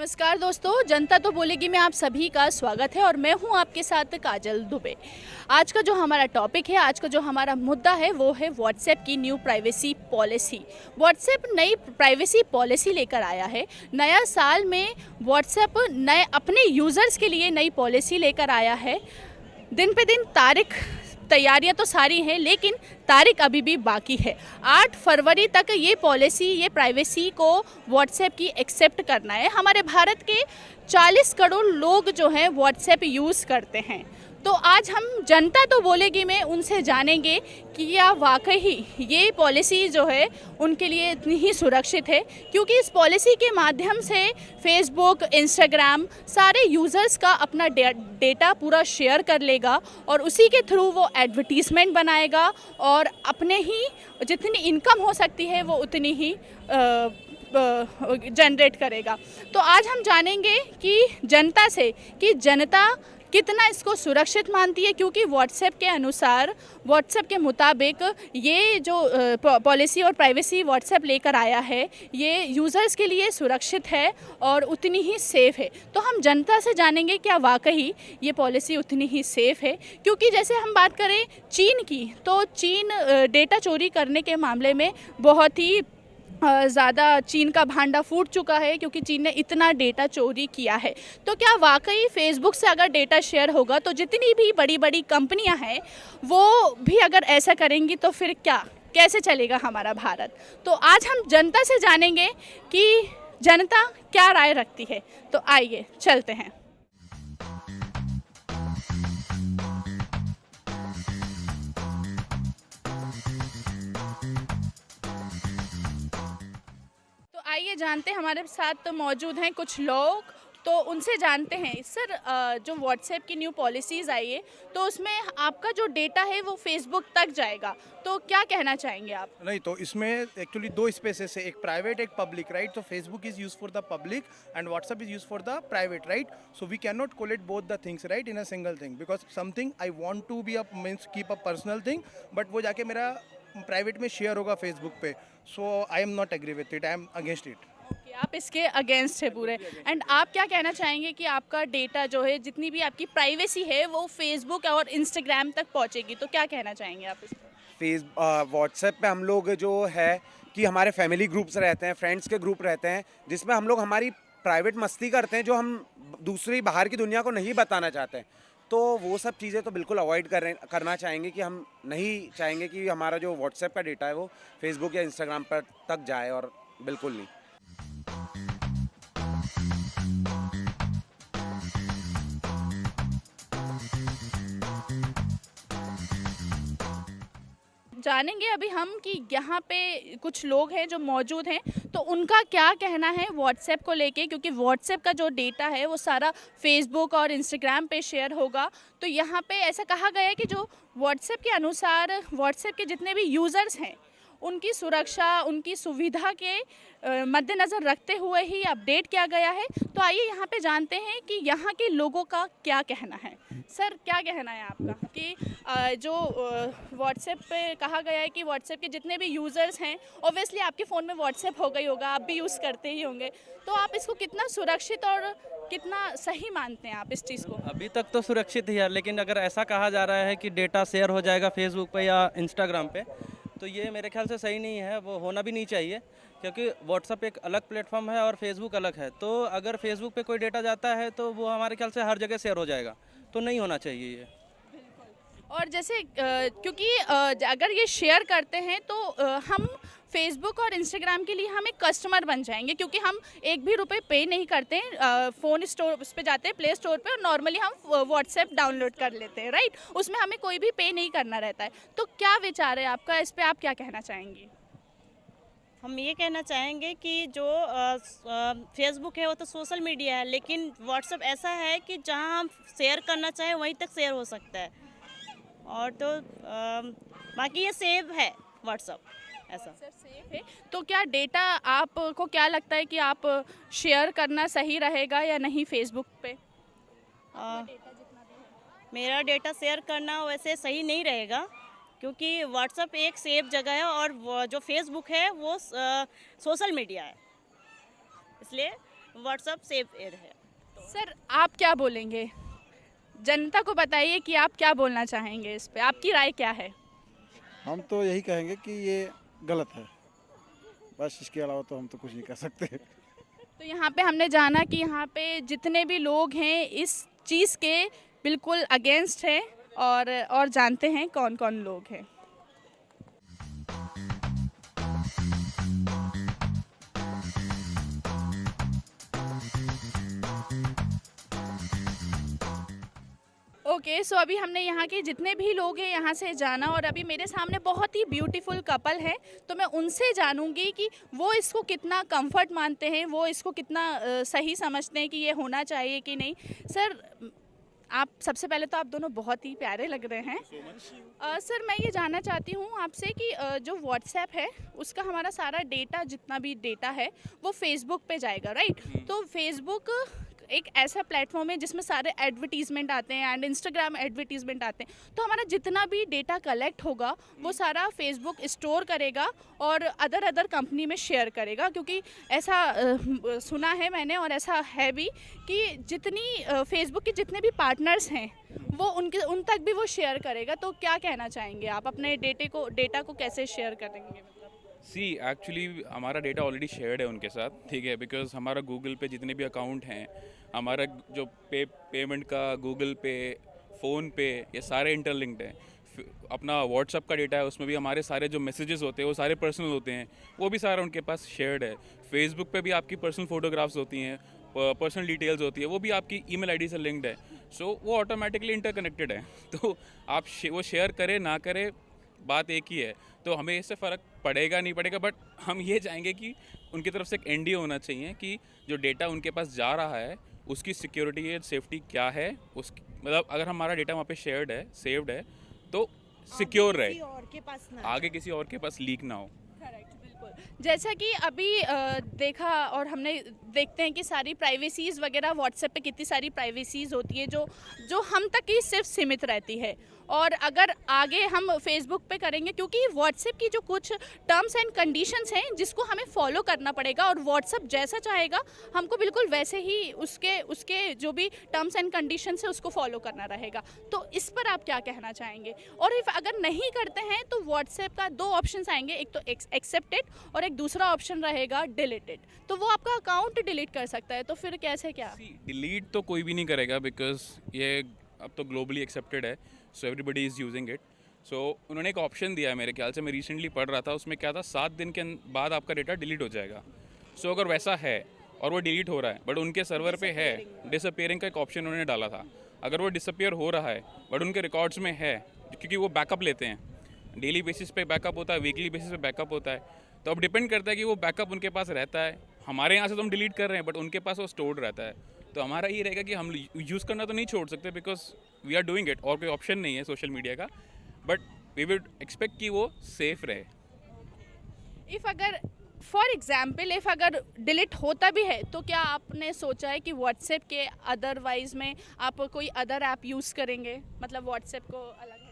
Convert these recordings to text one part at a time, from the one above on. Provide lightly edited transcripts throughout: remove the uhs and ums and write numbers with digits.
नमस्कार दोस्तों, जनता तो बोलेगी में आप सभी का स्वागत है और मैं हूं आपके साथ काजल दुबे। आज का जो हमारा टॉपिक है, आज का जो हमारा मुद्दा है वो है व्हाट्सएप की न्यू प्राइवेसी पॉलिसी। व्हाट्सएप नई प्राइवेसी पॉलिसी लेकर आया है। नया साल में व्हाट्सएप नए अपने यूज़र्स के लिए नई पॉलिसी लेकर आया है। दिन पे दिन तैयारियां तो सारी हैं, लेकिन तारीख अभी भी बाकी है। 8 फरवरी तक ये पॉलिसी, ये प्राइवेसी को व्हाट्सएप की एक्सेप्ट करना है। हमारे भारत के 40 करोड़ लोग जो हैं व्हाट्सएप यूज़ करते हैं। तो आज हम जनता तो बोलेगी में उनसे जानेंगे कि क्या वाकई ये पॉलिसी जो है उनके लिए इतनी ही सुरक्षित है, क्योंकि इस पॉलिसी के माध्यम से फेसबुक, इंस्टाग्राम सारे यूज़र्स का अपना डेटा पूरा शेयर कर लेगा और उसी के थ्रू वो एडवर्टीज़मेंट बनाएगा और अपने ही जितनी इनकम हो सकती है वो उतनी ही जनरेट करेगा। तो आज हम जानेंगे कि जनता से कि जनता कितना इसको सुरक्षित मानती है, क्योंकि व्हाट्सएप के अनुसार, व्हाट्सएप के मुताबिक ये जो पॉलिसी और प्राइवेसी व्हाट्सएप लेकर आया है ये यूज़र्स के लिए सुरक्षित है और उतनी ही सेफ़ है। तो हम जनता से जानेंगे क्या वाकई ये पॉलिसी उतनी ही सेफ़ है, क्योंकि जैसे हम बात करें चीन की, तो चीन डेटा चोरी करने के मामले में बहुत ही ज़्यादा चीन का भांडा फूट चुका है, क्योंकि चीन ने इतना डेटा चोरी किया है। तो क्या वाकई फेसबुक से अगर डेटा शेयर होगा तो जितनी भी बड़ी बड़ी कंपनियां हैं वो भी अगर ऐसा करेंगी तो फिर कैसे चलेगा हमारा भारत। तो आज हम जनता से जानेंगे कि जनता क्या राय रखती है। तो आइए चलते हैं। आइए जानते हैं, हमारे साथ तो मौजूद हैं कुछ लोग, तो उनसे जानते हैं। सर, जो व्हाट्सएप की न्यू पॉलिसीज़ आई है तो उसमें आपका जो डेटा है वो फेसबुक तक जाएगा, तो क्या कहना चाहेंगे आप? नहीं, तो इसमें एक्चुअली दो स्पेसेस है, एक प्राइवेट एक पब्लिक, राइट। तो Facebook is use for the public and WhatsApp is use for the private, right. So we can not collate both the things, right, in a single thing, because something I want to be means keep a personal thing, but वो जाके मेरा private में share होगा Facebook पे। So I am not agree with it, I am against it. Okay, आप इसके against है पूरे। एंड आप क्या कहना चाहेंगे कि आपका डेटा जो है, जितनी भी आपकी प्राइवेसी है वो फेसबुक और इंस्टाग्राम तक पहुंचेगी, तो क्या कहना चाहेंगे आप इसको? व्हाट्सएप पे हम लोग जो है कि हमारे फैमिली ग्रुप्स रहते हैं, फ्रेंड्स के ग्रुप रहते हैं, जिसमें हम लोग हमारी प्राइवेट मस्ती करते हैं जो हम दूसरी बाहर की दुनिया को नहीं बताना चाहते हैं। तो वो सब चीज़ें तो बिल्कुल अवॉइड करना चाहेंगे कि हम नहीं चाहेंगे कि हमारा जो व्हाट्सएप का डेटा है वो फेसबुक या इंस्टाग्राम पर तक जाए, और बिल्कुल नहीं। जानेंगे अभी हम कि यहाँ पे कुछ लोग हैं जो मौजूद हैं, तो उनका क्या कहना है व्हाट्सएप को लेके, क्योंकि व्हाट्सएप का जो डेटा है वो सारा फेसबुक और इंस्टाग्राम पे शेयर होगा। तो यहाँ पे ऐसा कहा गया है कि जो व्हाट्सएप के अनुसार व्हाट्सएप के जितने भी यूज़र्स हैं उनकी सुरक्षा, उनकी सुविधा के मद्देनज़र रखते हुए ही अपडेट किया गया है। तो आइए यहाँ पे जानते हैं कि यहाँ के लोगों का क्या कहना है। सर, क्या कहना है आपका कि जो व्हाट्सएप पे कहा गया है कि व्हाट्सएप के जितने भी यूज़र्स हैं, ऑब्वियसली आपके फ़ोन में व्हाट्सएप होगा ही होगा, आप भी यूज़ करते ही होंगे, तो आप इसको कितना सुरक्षित और कितना सही मानते हैं आप इस चीज़ को? अभी तक तो सुरक्षित ही है, लेकिन अगर ऐसा कहा जा रहा है कि डेटा शेयर हो जाएगा फेसबुक पे या इंस्टाग्राम पे, तो ये मेरे ख्याल से सही नहीं है, वो होना भी नहीं चाहिए, क्योंकि व्हाट्सएप एक अलग प्लेटफॉर्म है और फेसबुक अलग है। तो अगर फेसबुक पे कोई डेटा जाता है तो वो हमारे ख्याल से हर जगह शेयर हो जाएगा, तो नहीं होना चाहिए ये। और जैसे क्योंकि अगर ये शेयर करते हैं तो हम फेसबुक और इंस्टाग्राम के लिए हम एक कस्टमर बन जाएंगे, क्योंकि हम एक भी रुपए पे नहीं करते हैं। फ़ोन स्टोर उस पे जाते हैं, प्ले स्टोर पे, और नॉर्मली हम व्हाट्सएप डाउनलोड कर लेते हैं, राइट। उसमें हमें कोई भी पे नहीं करना रहता है। तो क्या विचार है आपका इस पे, आप क्या कहना चाहेंगी? हम ये कहना चाहेंगे कि जो फेसबुक है वो तो सोशल मीडिया है, लेकिन व्हाट्सएप ऐसा है कि जहाँ हम शेयर करना चाहें वहीं तक शेयर हो सकता है। और तो बाकी ये सेव है व्हाट्सएप, ऐसा सेफ है। तो क्या डेटा आपको क्या लगता है कि आप शेयर करना सही रहेगा या नहीं फेसबुक पे? मेरा डेटा शेयर करना वैसे सही नहीं रहेगा, क्योंकि व्हाट्सएप एक सेफ जगह है और जो फेसबुक है वो सोशल मीडिया है, इसलिए व्हाट्सअप सेफ एयर है। सर आप क्या बोलेंगे, जनता को बताइए कि आप क्या बोलना चाहेंगे इस पे, आपकी राय क्या है? हम तो यही कहेंगे कि ये गलत है, बस इसके अलावा तो हम तो कुछ नहीं कर सकते। तो यहाँ पे हमने जाना कि यहाँ पे जितने भी लोग हैं इस चीज़ के बिल्कुल अगेंस्ट हैं, और जानते हैं कौन कौन लोग हैं। ओके, सो अभी हमने यहाँ के जितने भी लोग हैं यहाँ से जाना, और अभी मेरे सामने बहुत ही ब्यूटीफुल कपल है, तो मैं उनसे जानूंगी कि वो इसको कितना कंफर्ट मानते हैं, वो इसको कितना सही समझते हैं कि ये होना चाहिए कि नहीं। सर आप सबसे पहले तो आप दोनों बहुत ही प्यारे लग रहे हैं। सर मैं ये जानना चाहती हूँ आपसे कि जो व्हाट्सएप है उसका हमारा सारा डेटा, जितना भी डेटा है वो फेसबुक पे जाएगा, राइट? तो फेसबुक एक ऐसा प्लेटफॉर्म है जिसमें सारे एडवर्टीजमेंट आते हैं एंड इंस्टाग्राम एडवर्टीजमेंट आते हैं, तो हमारा जितना भी डेटा कलेक्ट होगा वो सारा फेसबुक स्टोर करेगा और अदर कंपनी में शेयर करेगा, क्योंकि ऐसा सुना है मैंने और ऐसा है भी कि जितनी फेसबुक के जितने भी पार्टनर्स हैं वो उन तक भी वो शेयर करेगा। तो क्या कहना चाहेंगे आप, अपने डेटा को कैसे शेयर करेंगे? सी एक्चुअली हमारा डेटा ऑलरेडी शेयर्ड है उनके साथ, ठीक है, बिकॉज हमारा गूगल पे जितने भी अकाउंट हैं, हमारा जो पेमेंट का गूगल पे, फ़ोन पे, ये सारे इंटरलिंक्ड हैं। अपना व्हाट्सअप का डेटा है, उसमें भी हमारे सारे जो मैसेजेस होते हैं वो सारे पर्सनल होते हैं, वो भी सारा उनके पास शेयर्ड है। फेसबुक पे भी आपकी पर्सनल फ़ोटोग्राफ्स होती हैं, पर्सनल डिटेल्स होती है, वो भी आपकी ईमेल आईडी से लिंक्ड है, सो वो ऑटोमेटिकली इंटरकनेक्टेड है। तो आप वो शेयर करें ना करें, बात एक ही है। तो हमें इससे फ़र्क पड़ेगा नहीं पड़ेगा, बट हम ये चाहेंगे कि उनकी तरफ से एक एनडीए होना चाहिए कि जो डेटा उनके पास जा रहा है उसकी सिक्योरिटी या सेफ्टी क्या है, उसकी मतलब अगर हमारा डेटा वहाँ पे शेयर्ड है, सेव्ड है, तो सिक्योर रहे, आगे किसी और के पास लीक ना हो। करेक्ट, बिल्कुल। जैसा कि अभी देखा और हमने देखते हैं कि सारी प्राइवेसीज़ वगैरह व्हाट्सएप पे कितनी सारी प्राइवेसीज़ होती है जो हम तक ही सिर्फ सीमित रहती है, और अगर आगे हम फेसबुक पे करेंगे, क्योंकि व्हाट्सएप की जो कुछ टर्म्स एंड कंडीशंस हैं जिसको हमें फॉलो करना पड़ेगा, और व्हाट्सएप जैसा चाहेगा हमको बिल्कुल वैसे ही उसके जो भी टर्म्स एंड कंडीशंस है उसको फॉलो करना रहेगा। तो इस पर आप क्या कहना चाहेंगे? और इफ अगर नहीं करते हैं तो व्हाट्सएप का दो ऑप्शंस आएंगे, एक तो एक्सेप्टेड और एक दूसरा ऑप्शन रहेगा डिलीटेड, तो वो आपका अकाउंट डिलीट कर सकता है। तो फिर कैसे क्या? डिलीट तो कोई भी नहीं करेगा, बिकॉज ये अब तो ग्लोबली एक्सेप्टेड है, so everybody is using it. So उन्होंने एक ऑप्शन दिया है, मेरे ख्याल से मैं रिसेंटली पढ़ रहा था, उसमें क्या था, 7 दिन के बाद आपका डेटा डिलीट हो जाएगा। सो अगर वैसा है और वो डिलीट हो रहा है बट उनके सर्वर पे है, डिसअपियरिंग का एक ऑप्शन उन्होंने डाला था, अगर वो डिसअपियर हो रहा है बट उनके रिकॉर्ड्स में है, क्योंकि वो बैकअप लेते हैं, डेली बेसिस पे बैकअप होता है, वीकली बेसिस पे बैकअप होता है, तो अब डिपेंड करता है कि वो बैकअप उनके पास रहता है। हमारे यहाँ से तो हम डिलीट कर रहे हैं बट उनके पास वो स्टोर्ड रहता है, तो हमारा ये रहेगा कि हम यूज़ करना तो नहीं छोड़ सकते, because we are doing it, और कोई ऑप्शन नहीं है सोशल मीडिया का, बट वी वुड एक्सपेक्ट कि वो सेफ रहे। इफ़ अगर फॉर एग्जाम्पल इफ़ अगर डिलीट होता भी है तो क्या आपने सोचा है कि व्हाट्सएप के अदरवाइज में आप कोई अदर ऐप यूज़ करेंगे, मतलब व्हाट्सएप को अलग हटके?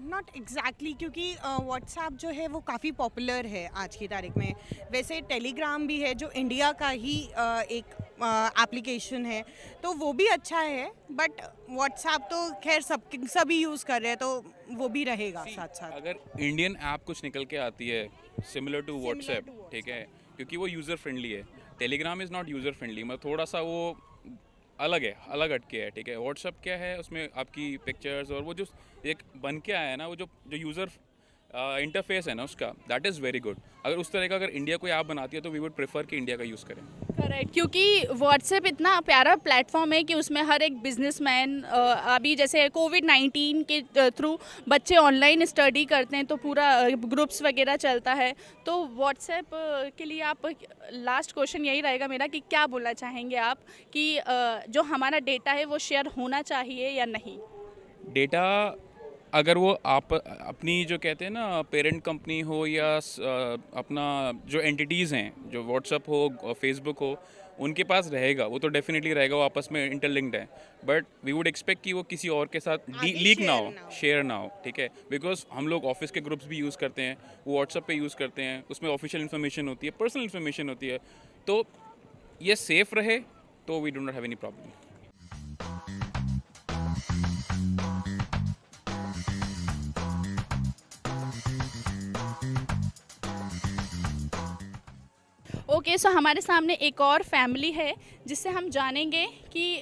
नॉट एग्जैक्टली, क्योंकि व्हाट्सएप जो है वो काफ़ी पॉपुलर है आज की तारीख में। वैसे टेलीग्राम भी है जो इंडिया का ही एक एप्लीकेशन है, तो वो भी अच्छा है, बट व्हाट्सएप तो खैर सभी यूज़ कर रहे हैं, तो वो भी रहेगा साथ साथ। अगर इंडियन ऐप कुछ निकल के आती है सिमिलर टू व्हाट्सएप, ठीक है, क्योंकि वो यूज़र फ्रेंडली है, Telegram is not user friendly, मतलब थोड़ा सा वो अलग है, अलग हटके है, ठीक है। व्हाट्सएप क्या है, उसमें आपकी पिक्चर्स और वो जो एक बन के आया है ना, वो जो यूज़र इंटरफेस है ना उसका, दैट इज़ वेरी गुड। अगर उस तरह का अगर इंडिया कोई ऐप बनाती है तो वी वुड प्रेफर कि इंडिया का यूज़ करें। करेक्ट, क्योंकि व्हाट्सएप इतना प्यारा प्लेटफॉर्म है कि उसमें हर एक बिजनेसमैन, अभी जैसे कोविड-19 के थ्रू बच्चे ऑनलाइन स्टडी करते हैं तो पूरा ग्रुप्स वगैरह चलता है, तो व्हाट्सएप के लिए आप, लास्ट क्वेश्चन यही रहेगा मेरा कि क्या बोलना चाहेंगे आप कि जो हमारा डेटा है वो शेयर होना चाहिए या नहीं? डेटा अगर वो आप अपनी जो कहते हैं ना पेरेंट कंपनी हो या अपना जो एंटिटीज़ हैं, जो व्हाट्सएप हो, फेसबुक हो, उनके पास रहेगा, वो तो डेफिनेटली रहेगा, वो आपस में इंटरलिंक्ड है, बट वी वुड एक्सपेक्ट कि वो किसी और के साथ लीक ना हो, शेयर ना हो, ठीक है। बिकॉज हम लोग ऑफिस के ग्रुप्स भी यूज़ करते हैं, वो व्हाट्सएप पे यूज़ करते हैं, उसमें ऑफिशियल इन्फॉर्मेशन होती है, पर्सनल इन्फॉर्मेशन होती है, तो ये सेफ रहे तो we do not have any problem. Okay, so हमारे सामने एक और फैमिली है जिससे हम जानेंगे कि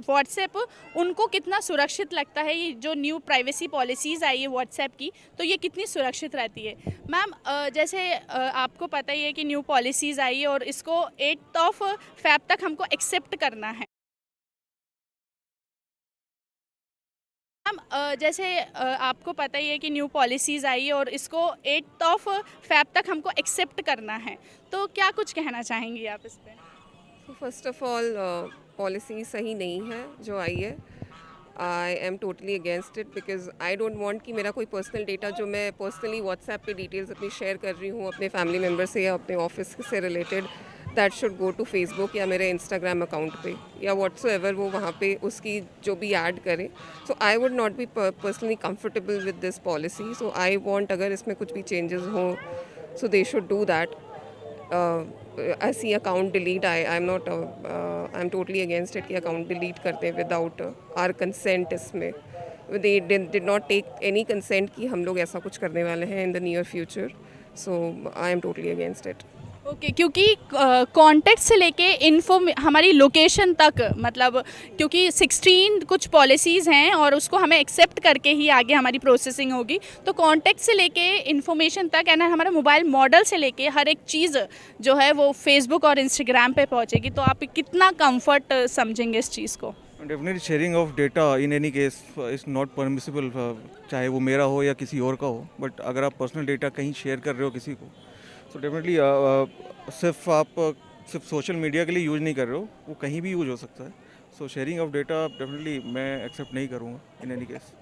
व्हाट्सएप उनको कितना सुरक्षित लगता है. ये जो न्यू प्राइवेसी पॉलिसीज़ आई है व्हाट्सएप की, तो ये कितनी सुरक्षित रहती है. मैम, जैसे आपको पता ही है कि न्यू पॉलिसीज़ आई है और इसको 8 फ़रवरी तक हमको एक्सेप्ट करना है. मैम, जैसे आपको पता ही है कि न्यू पॉलिसीज़ आई है और इसको 8 फ़रवरी तक हमको एक्सेप्ट करना है, तो क्या कुछ कहना चाहेंगी आप इस पे? फर्स्ट ऑफ ऑल पॉलिसी सही नहीं है जो आई है. आई am totally against it because I don't want कि मेरा कोई पर्सनल डेटा जो मैं पर्सनली व्हाट्सएप पे डिटेल्स अपनी शेयर कर रही हूँ अपने फैमिली मेम्बर से या अपने ऑफिस से related, that should go to Facebook या मेरे इंस्टाग्राम अकाउंट पे या व्हाट्सएवर वो वहाँ पे उसकी जो भी ऐड करें. So I would not be personally comfortable with this policy. So I want अगर इसमें कुछ भी चेंजेस हों so they should do that. ऐसी account delete I am totally against it कि अकाउंट डिलीट करते हैं विदाउट आर कंसेंट. इसमें they did not take any consent कि हम लोग ऐसा कुछ करने वाले हैं in the near future. So I am totally against it. Okay, क्योंकि कॉन्टैक्ट से लेके हमारी लोकेशन तक, मतलब क्योंकि 16 कुछ पॉलिसीज़ हैं और उसको हमें एक्सेप्ट करके ही आगे हमारी प्रोसेसिंग होगी, तो कॉन्टैक्ट से लेके इन्फॉर्मेशन तक है ना, हमारा मोबाइल मॉडल से लेके हर एक चीज़ जो है वो फेसबुक और इंस्टाग्राम पे पहुंचेगी. तो आप कितना कंफर्ट समझेंगे इस चीज़ को? Definitely sharing of data in any case is not permissible, चाहे वो मेरा हो या किसी और का हो. बट अगर आप पर्सनल डेटा कहीं शेयर कर रहे हो किसी को, तो डेफिनेटली सिर्फ सोशल मीडिया के लिए यूज़ नहीं कर रहे हो, वो कहीं भी यूज़ हो सकता है. So sharing of data definitely मैं एक्सेप्ट नहीं करूँगा in any case.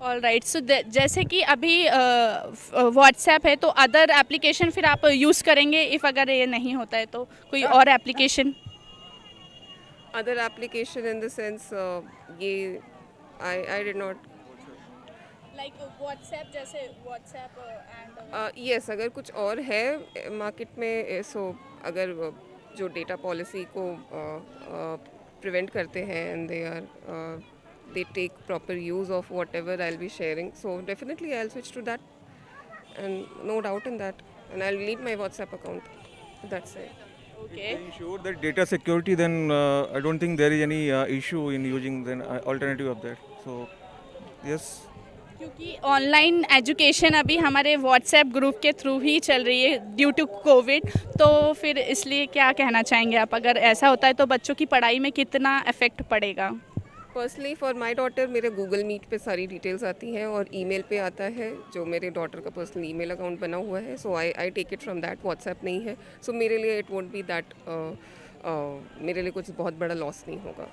All right, so जैसे कि अभी व्हाट्सएप है, तो अदर एप्लीकेशन फिर आप यूज़ करेंगे इफ़ अगर ये नहीं होता है तो कोई और application? Other application in the sense ये I did not like WhatsApp, जैसे व्हाट्सएप एंड यस. अगर कुछ और है मार्केट में सो अगर जो डेटा पॉलिसी को प्रिवेंट करते हैं and they take proper use of whatever I will be sharing, so definitely I will switch to that and no doubt in that and I will leave my WhatsApp account. That's it. Okay. Ensure that data security, then I don't think there is any issue in using the alternative of that. So yes. क्योंकि online education अभी हमारे WhatsApp group के through ही चल रही है due to Covid, तो फिर इसलिए क्या कहना चाहेंगे आप? अगर ऐसा होता है तो बच्चों की पढ़ाई में कितना इफेक्ट पड़ेगा? पर्सनली फॉर माई डॉटर मेरे गूगल मीट पे सारी डिटेल्स आती हैं और ईमेल पे आता है जो मेरे डॉटर का पर्सनल ईमेल अकाउंट बना हुआ है. So I take it from that. WhatsApp नहीं है, सो मेरे लिए इट वोंट बी दैट, मेरे लिए कुछ बहुत बड़ा लॉस नहीं होगा.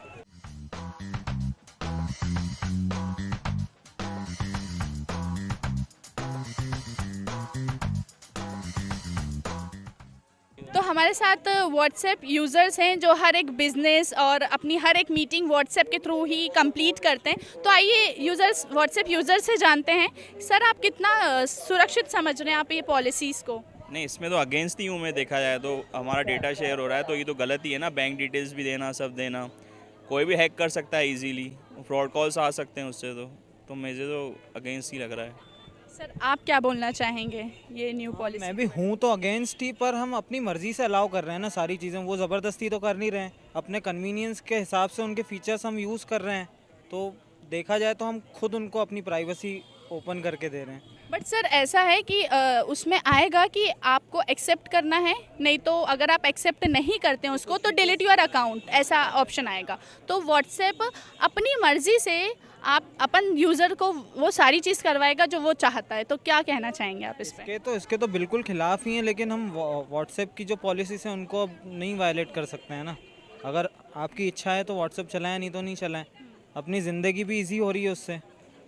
तो हमारे साथ व्हाट्सएप यूज़र्स हैं जो हर एक बिज़नेस और अपनी हर एक मीटिंग व्हाट्सएप के थ्रू ही कंप्लीट करते हैं. तो आइए व्हाट्सएप यूज़र्स से जानते हैं. सर, आप कितना सुरक्षित समझ रहे हैं आप ये पॉलिसीज़ को? नहीं, इसमें तो अगेंस्ट ही हूँ मैं. देखा जाए तो हमारा डेटा शेयर हो रहा है तो ये तो गलत ही है ना. बैंक डिटेल्स भी देना, सब देना, कोई भी हैक कर सकता है इजीली. फ्रॉड कॉल्स आ सकते हैं उससे. तो मुझे तो अगेंस्ट ही लग रहा है. सर, आप क्या बोलना चाहेंगे ये न्यू पॉलिसी? मैं भी हूँ तो अगेंस्ट ही, पर हम अपनी मर्ज़ी से अलाउ कर रहे हैं ना सारी चीज़ें. वो ज़बरदस्ती तो कर नहीं रहे हैं, अपने कन्वीनियंस के हिसाब से उनके फीचर्स हम यूज़ कर रहे हैं. तो देखा जाए तो हम खुद उनको अपनी प्राइवेसी ओपन करके दे रहे हैं. बट सर, ऐसा है कि उसमें आएगा कि आपको एक्सेप्ट करना है, नहीं तो अगर आप एक्सेप्ट नहीं करते हैं उसको तो डिलीट योर अकाउंट, ऐसा ऑप्शन आएगा. तो व्हाट्सएप अपनी मर्ज़ी से आप अपन यूज़र को वो सारी चीज़ करवाएगा जो वो चाहता है. तो क्या कहना चाहेंगे आप इस पे? इसके तो बिल्कुल ख़िलाफ़ ही हैं, लेकिन हम व्हाट्सएप की जो पॉलिसीज़ हैं उनको अब नहीं वायलेट कर सकते हैं ना. अगर आपकी इच्छा है तो व्हाट्सएप चलाएं, नहीं तो नहीं चलाएं. अपनी ज़िंदगी भी ईजी हो रही है उससे.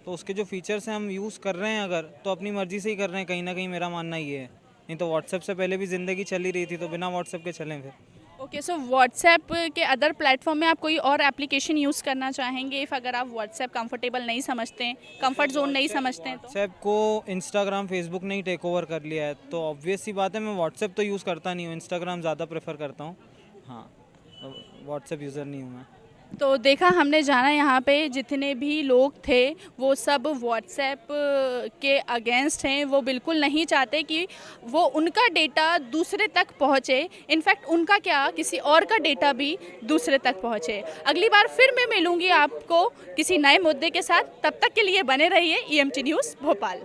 तो उसके जो फीचर्स हैं हम यूज़ कर रहे हैं अगर, तो अपनी मर्ज़ी से ही कर रहे हैं. कहीं ना कहीं मेरा मानना ये है. नहीं तो व्हाट्सएप से पहले भी ज़िंदगी चल ही रही थी, तो बिना व्हाट्सएप के चलें फिर. ओके, सो व्हाट्सएप के अदर प्लेटफॉर्म में आप कोई और एप्लीकेशन यूज़ करना चाहेंगे इफ़ अगर आप व्हाट्सएप कंफर्टेबल नहीं समझते हैं, कंफर्ट जोन नहीं समझते हैं तो? व्हाट्सएप को इंस्टाग्राम, फेसबुक ने ही टेक ओवर कर लिया है, तो ऑब्वियस सी बात है मैं व्हाट्सएप तो यूज़ करता नहीं हूँ. इंस्टाग्राम ज़्यादा प्रेफर करता हूँ. हाँ, व्हाट्सएप यूज़र नहीं हूँ मैं। तो देखा हमने जाना यहाँ पे जितने भी लोग थे वो सब व्हाट्सएप के अगेंस्ट हैं। वो बिल्कुल नहीं चाहते कि वो उनका डेटा दूसरे तक पहुँचे। इनफैक्ट उनका क्या, किसी और का डेटा भी दूसरे तक पहुँचे। अगली बार फिर मैं मिलूँगी आपको किसी नए मुद्दे के साथ। तब तक के लिए बने रहिए EMT न्यूज़ भोपाल।